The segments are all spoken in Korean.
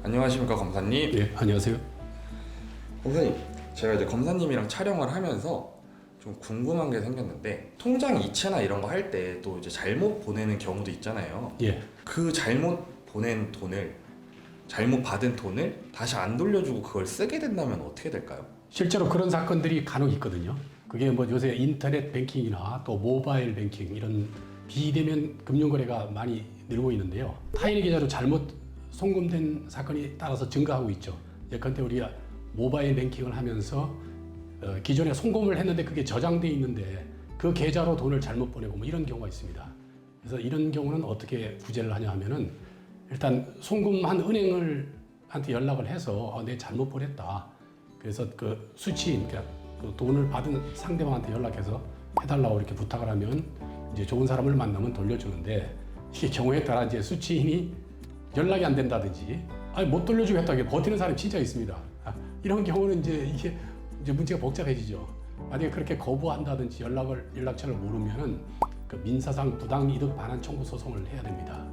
안녕하십니까 검사님. 예, 안녕하세요. 검사님, 제가 이제 검사님이랑 촬영을 하면서 좀 궁금한 게 생겼는데 통장 이체나 이런 거 할 때 또 이제 잘못 보내는 경우도 있잖아요. 예, 그 잘못 보낸 돈을 잘못 받은 돈을 다시 안 돌려주고 그걸 쓰게 된다면 어떻게 될까요? 실제로 그런 사건들이 간혹 있거든요. 그게 뭐 요새 인터넷 뱅킹이나 또 모바일 뱅킹 이런 비대면 금융거래가 많이 늘고 있는데요. 타인의 계좌로 잘못 송금된 사건이 따라서 증가하고 있죠. 예컨대 우리가 모바일 뱅킹을 하면서 기존에 송금을 했는데 그게 저장돼 있는데 그 계좌로 돈을 잘못 보내고 뭐 이런 경우가 있습니다. 그래서 이런 경우는 어떻게 구제를 하냐 하면은 일단 송금한 은행한테 연락을 해서 내 잘못 보냈다. 그래서 그 수취인, 그러니까 그 돈을 받은 상대방한테 연락해서 해달라고 이렇게 부탁을 하면 이제 좋은 사람을 만나면 돌려주는데 이게 경우에 따라 이제 수취인이 연락이 안 된다든지 아니 못 돌려주겠다 이게 버티는 사람이 진짜 있습니다. 이런 경우는 이게 문제가 복잡해지죠. 만약에 그렇게 거부한다든지 연락처를 모르면은 그 민사상 부당이득 반환 청구 소송을 해야 됩니다.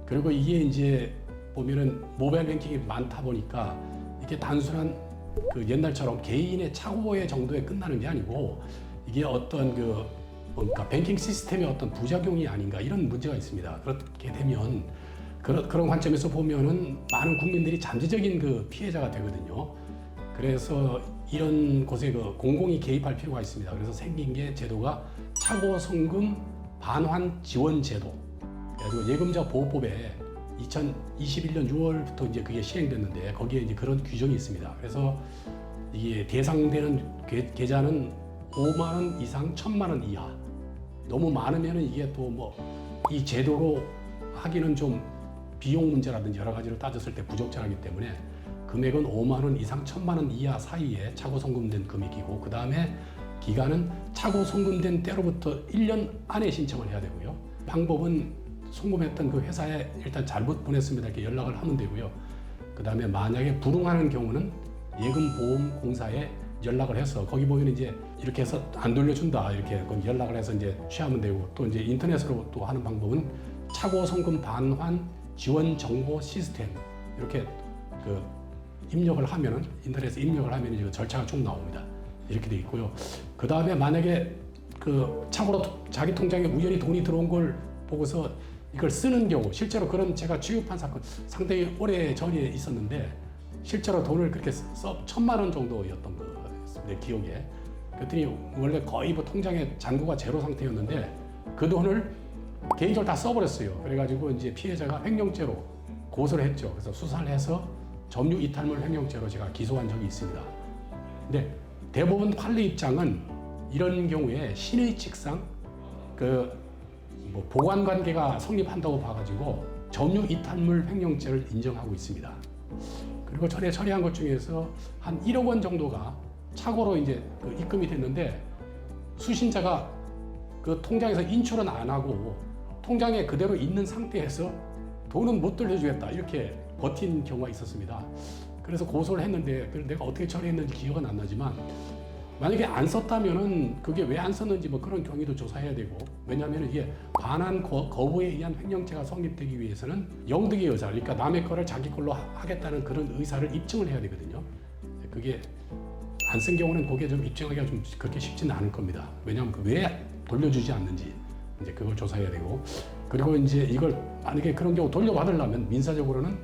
그리고 이게 이제 보면은 모바일 뱅킹이 많다 보니까 이게 단순한 그 옛날처럼 개인의 착오의 정도에 끝나는 게 아니고 이게 어떤 그러니까 뱅킹 시스템의 어떤 부작용이 아닌가 이런 문제가 있습니다. 그렇게 되면 그런 관점에서 보면은 많은 국민들이 잠재적인 그 피해자가 되거든요. 그래서 이런 곳에 그 공공이 개입할 필요가 있습니다. 그래서 생긴 게 제도가 착오 송금 반환 지원 제도. 그리고 예금자 보호법에 2021년 6월부터 이제 그게 시행됐는데 거기에 이제 그런 규정이 있습니다. 그래서 이게 대상되는 계좌는 5만 원 이상 1,000만 원 이하. 너무 많으면은 이게 또 뭐 이 제도로 하기는 좀 비용 문제라든지 여러 가지로 따졌을 때 부적절하기 때문에 금액은 5만 원 이상 1,000만 원 이하 사이에 차고 송금된 금액이고 그 다음에 기간은 차고 송금된 때로부터 1년 안에 신청을 해야 되고요. 방법은 송금했던 그 회사에 일단 잘못 보냈습니다 이렇게 연락을 하면 되고요. 그 다음에 만약에 불응하는 경우는 예금보험공사에 연락을 해서 거기 보면 이제 이렇게 해서 안 돌려준다 이렇게 거기 연락을 해서 이제 취하면 되고 또 이제 인터넷으로 또 하는 방법은 차고 송금 반환 지원 정보 시스템 이렇게 그 입력을 하면은 인터넷에 입력을 하면 이제 절차가 쭉 나옵니다. 이렇게 돼 있고요. 그 다음에 만약에 그 참고로 자기 통장에 우연히 돈이 들어온 걸 보고서 이걸 쓰는 경우 실제로 그런 제가 취급한 사건 상당히 오래 전에 있었는데 실제로 돈을 그렇게 써 1,000만 원 정도였던 거 내 기억에 그랬더니 원래 거의 뭐 통장에 잔고가 제로 상태였는데 그 돈을 개인적으로 다 써버렸어요. 그래가지고 이제 피해자가 횡령죄로 고소를 했죠. 그래서 수사를 해서 점유 이탈물 횡령죄로 제가 기소한 적이 있습니다. 근데 대법원 판례 입장은 이런 경우에 신의 측상 뭐 보관 관계가 성립한다고 봐가지고 점유 이탈물 횡령죄를 인정하고 있습니다. 그리고 전에 처리한 것 중에서 한 1억 원 정도가 착오로 이제 그 입금이 됐는데 수신자가 그 통장에서 인출은 안 하고 통장에 그대로 있는 상태에서 돈은 못 돌려주겠다 이렇게 버틴 경우가 있었습니다. 그래서 고소를 했는데 내가 어떻게 처리했는지 기억은 안 나지만 만약에 안 썼다면은 그게 왜 안 썼는지 뭐 그런 경위도 조사해야 되고 왜냐하면 이게 반환 거부에 의한 횡령죄가 성립되기 위해서는 영득의 의사 그러니까 남의 거를 자기 걸로 하겠다는 그런 의사를 입증을 해야 되거든요. 그게 안 쓴 경우는 그게 좀 입증하기가 좀 그렇게 쉽지는 않을 겁니다. 왜냐하면 왜 돌려주지 않는지 이제 그걸 조사해야 되고 그리고 이제 이걸 만약에 그런 경우 돌려받으려면 민사적으로는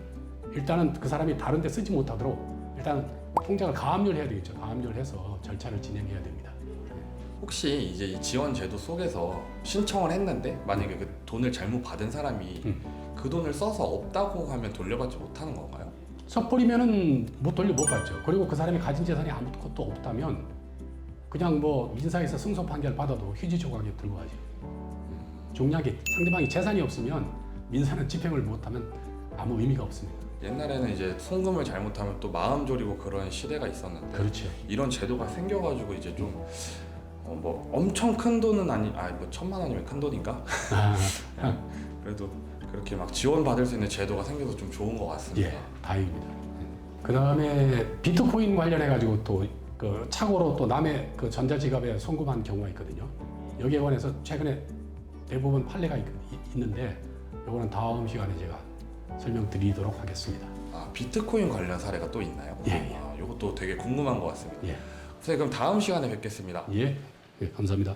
일단은 그 사람이 다른 데 쓰지 못하도록 일단 통장을 가압류해야 되겠죠. 가압류를 해서 절차를 진행해야 됩니다. 혹시 이제 이 지원 제도 속에서 신청을 했는데 만약에 그 돈을 잘못 받은 사람이 그 돈을 써서 없다고 하면 돌려받지 못하는 건가요? 섣불리면은 못 받죠. 그리고 그 사람이 가진 재산이 아무것도 없다면 그냥 뭐 민사에서 승소 판결 받아도 휴지 조각에 들고 가죠. 중요하게 상대방이 재산이 없으면 민사는 집행을 못하면 아무 의미가 없습니다. 옛날에는 이제 송금을 잘못하면 또 마음 졸이고 그런 시대가 있었는데 그렇죠. 이런 제도가 생겨가지고 이제 좀 뭐 엄청 큰 돈은 뭐 1,000만 원이면 큰 돈인가? 그래도 그렇게 막 지원받을 수 있는 제도가 생겨서 좀 좋은 것 같습니다. 예, 다행입니다. 그 다음에 비트코인 관련해가지고 또 그 착오로 또 남의 그 전자지갑에 송금한 경우가 있거든요. 여기에 관해서 최근에 대부분 판례가 있는데 이거는 다음 시간에 제가 설명드리도록 하겠습니다. 아, 비트코인 관련 사례가 또 있나요? 예, 예. 아, 이것도 되게 궁금한 것 같습니다. 예, 선생님 그럼 다음 시간에 뵙겠습니다. 예, 예 감사합니다.